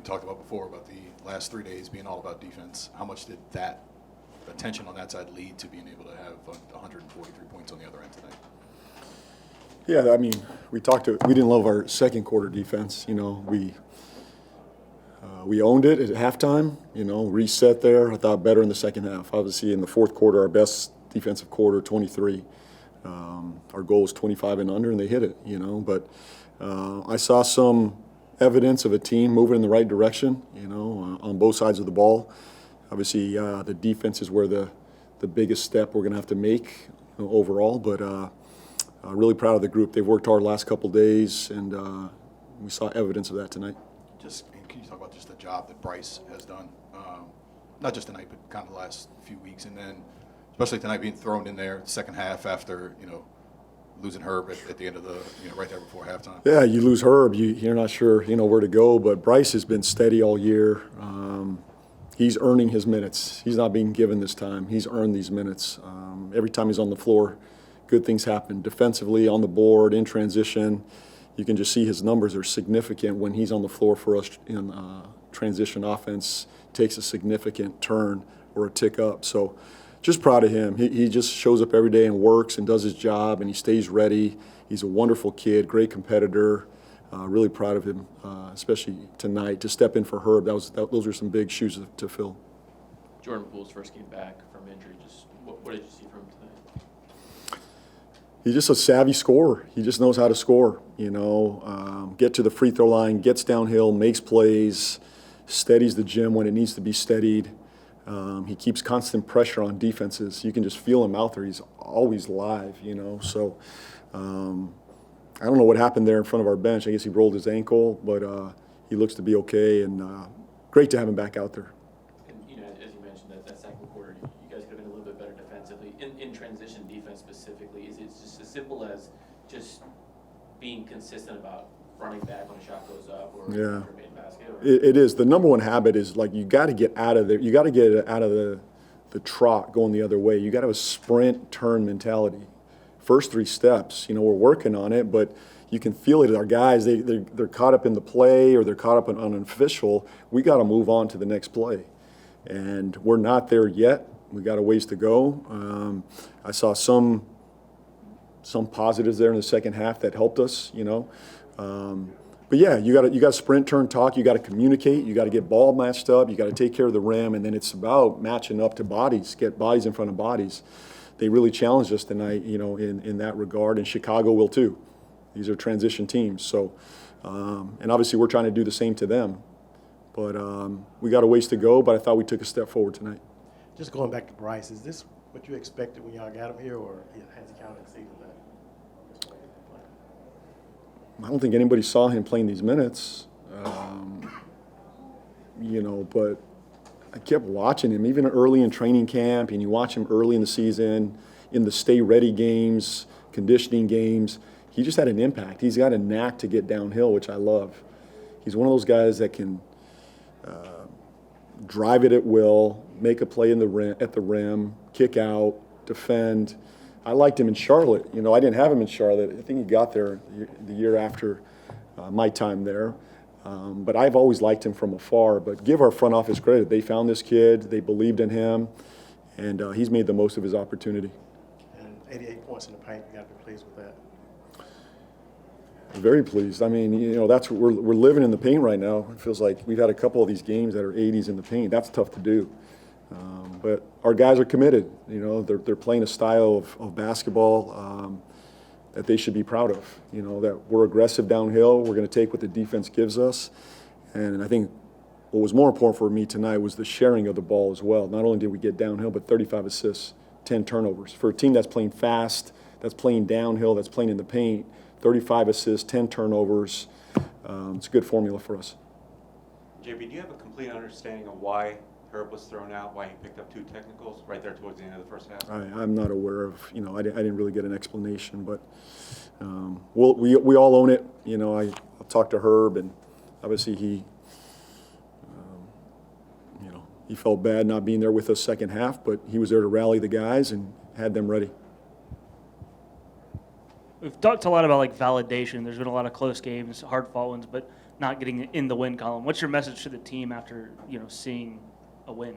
we talked about before about the last 3 days being all about defense. How much did that attention on that side lead to being able to have 143 points on the other end tonight? Yeah, I mean, we didn't love our second quarter defense. We owned it at halftime, reset there. I thought better in the second half. Obviously, in the fourth quarter, our best defensive quarter, 23. Our goal was 25 and under, and they hit it, But I saw some evidence of a team moving in the right direction, on both sides of the ball. Obviously, the defense is where the biggest step we're going to have to make overall. But really proud of the group. They've worked hard the last couple of days, and we saw evidence of that tonight. Can you talk about just the job that Bryce has done, not just tonight, but kind of the last few weeks, and then especially tonight being thrown in there second half after losing Herb at the end of the right there before halftime. Yeah, you lose Herb, you're not sure where to go. But Bryce has been steady all year. He's earning his minutes. He's not being given this time. He's earned these minutes. Every time he's on the floor, good things happen. Defensively, on the board, in transition, you can just see his numbers are significant when he's on the floor for us in transition offense. Takes a significant turn or a tick up. So just proud of him. He just shows up every day and works and does his job, and he stays ready. He's a wonderful kid, great competitor. Really proud of him, especially tonight, to step in for Herb. Those are some big shoes to fill. Jordan Poole's first game back from injury. Just what did you see from him tonight? He's just a savvy scorer. He just knows how to score. Get to the free throw line, gets downhill, makes plays, steadies the gym when it needs to be steadied. He keeps constant pressure on defenses. You can just feel him out there. He's always live, So I don't know what happened there in front of our bench. I guess he rolled his ankle, but he looks to be okay, and great to have him back out there. And, as you mentioned, that second quarter, you guys could have been a little bit better defensively. In transition defense specifically, is it just as simple as just being consistent about running back when a shot goes up or mid basket? It is. The number one habit is, you got to get out of there. You got to get out of the trot going the other way. You got to have a sprint turn mentality. First three steps, we're working on it, but you can feel it. Our guys, they're caught up in the play or they're caught up on an official. We got to move on to the next play, and we're not there yet. We got a ways to go. I saw some positives there in the second half that helped us, But yeah, you got to sprint, turn, talk. You got to communicate. You got to get ball matched up. You got to take care of the rim, and then it's about matching up to bodies. Get bodies in front of bodies. They really challenged us tonight, in that regard, and Chicago will too. These are transition teams, so and obviously we're trying to do the same to them. But we got a ways to go. But I thought we took a step forward tonight. Just going back to Bryce, is this what you expected when y'all got him here, or has he kind of exceeded that? I don't think anybody saw him playing these minutes, but I kept watching him, even early in training camp, and you watch him early in the season, in the stay-ready games, conditioning games. He just had an impact. He's got a knack to get downhill, which I love. He's one of those guys that can drive it at will, make a play at the rim, kick out, defend. I liked him in Charlotte. I didn't have him in Charlotte. I think he got there the year after my time there. But I've always liked him from afar. But give our front office credit. They found this kid. They believed in him. And he's made the most of his opportunity. And 88 points in the paint. You got to be pleased with that. Very pleased. I mean, that's what we're living in the paint right now. It feels like we've had a couple of these games that are 80s in the paint. That's tough to do. But our guys are committed. They're playing a style of basketball that they should be proud of. That we're aggressive downhill. We're going to take what the defense gives us. And I think what was more important for me tonight was the sharing of the ball as well. Not only did we get downhill, but 35 assists, 10 turnovers. For a team that's playing fast, that's playing downhill, that's playing in the paint, 35 assists, 10 turnovers. It's a good formula for us. JB, do you have a complete understanding of why Herb was thrown out, why he picked up 2 technicals right there towards the end of the first half? I'm not aware of, I didn't really get an explanation, but we all own it. I talked to Herb, and obviously he felt bad not being there with us second half, but he was there to rally the guys and had them ready. We've talked a lot about validation. There's been a lot of close games, hard-fought ones, but not getting in the win column. What's your message to the team after, seeing a win?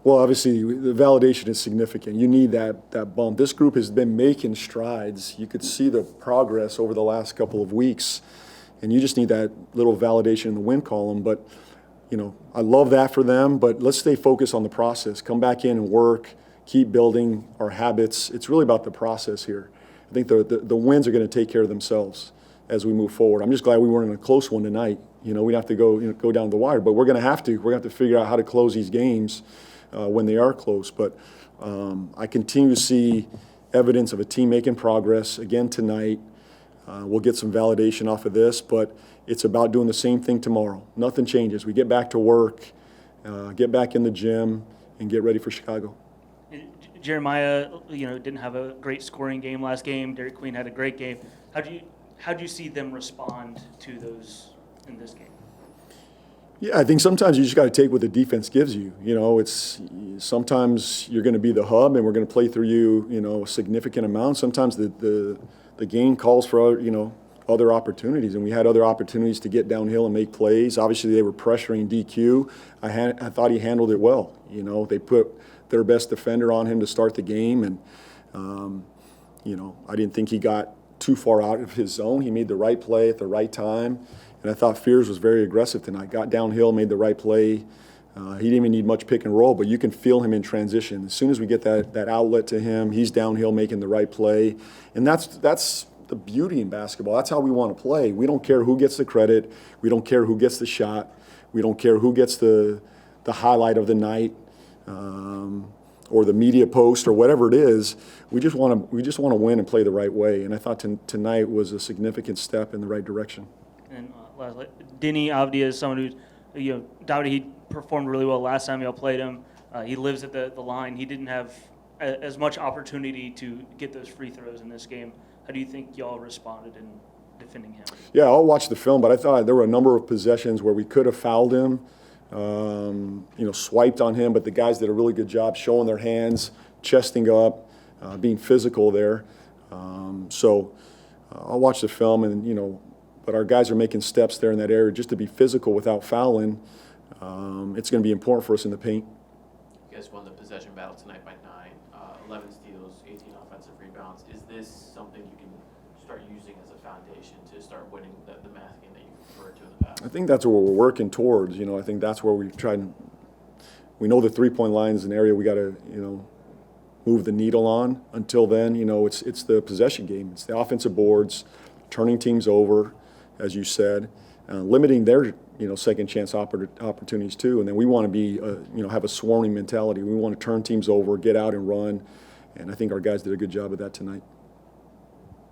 Well, obviously, the validation is significant. You need that bump. This group has been making strides. You could see the progress over the last couple of weeks, and you just need that little validation in the win column. But, I love that for them, but let's stay focused on the process. Come back in and work, keep building our habits. It's really about the process here. I think the wins are going to take care of themselves as we move forward. I'm just glad we weren't in a close one tonight. We'd have to go down the wire, but we're going to have to. We're going to have to figure out how to close these games when they are close. But I continue to see evidence of a team making progress again tonight. We'll get some validation off of this, but it's about doing the same thing tomorrow. Nothing changes. We get back to work, get back in the gym, and get ready for Chicago. Jeremiah, didn't have a great scoring game last game. Derek Queen had a great game. How do you see them respond to those in this game? Yeah, I think sometimes you just got to take what the defense gives you. It's sometimes you're going to be the hub, and we're going to play through you, a significant amount. Sometimes the game calls for other opportunities, and we had other opportunities to get downhill and make plays. Obviously, they were pressuring DQ. I thought he handled it well. They put their best defender on him to start the game, and I didn't think he got too far out of his zone. He made the right play at the right time. And I thought Fears was very aggressive tonight. Got downhill, made the right play. He didn't even need much pick and roll, but you can feel him in transition. As soon as we get that outlet to him, he's downhill making the right play. And that's the beauty in basketball. That's how we want to play. We don't care who gets the credit. We don't care who gets the shot. We don't care who gets the highlight of the night or the media post or whatever it is. We just want to win and play the right way. And I thought tonight was a significant step in the right direction. And Denny Avdia is someone who's, doubted he performed really well last time y'all played him. He lives at the line. He didn't have as much opportunity to get those free throws in this game. How do you think y'all responded in defending him? Yeah, I'll watch the film, but I thought there were a number of possessions where we could have fouled him, swiped on him, but the guys did a really good job showing their hands, chesting up, being physical there. So I'll watch the film and, but our guys are making steps there in that area just to be physical without fouling. It's going to be important for us in the paint. You guys won the possession battle tonight by 9, 11 steals, 18 offensive rebounds. Is this something you can start using as a foundation to start winning the math game that you referred to in the past? I think that's what we're working towards. I think that's where we've tried. We know the three-point line is an area we got to, move the needle on. Until then, it's the possession game. It's the offensive boards, turning teams over, as you said, limiting their second chance opportunities too. And then we want to be have a swarming mentality. We want to turn teams over, get out and run, and I think our guys did a good job of that tonight.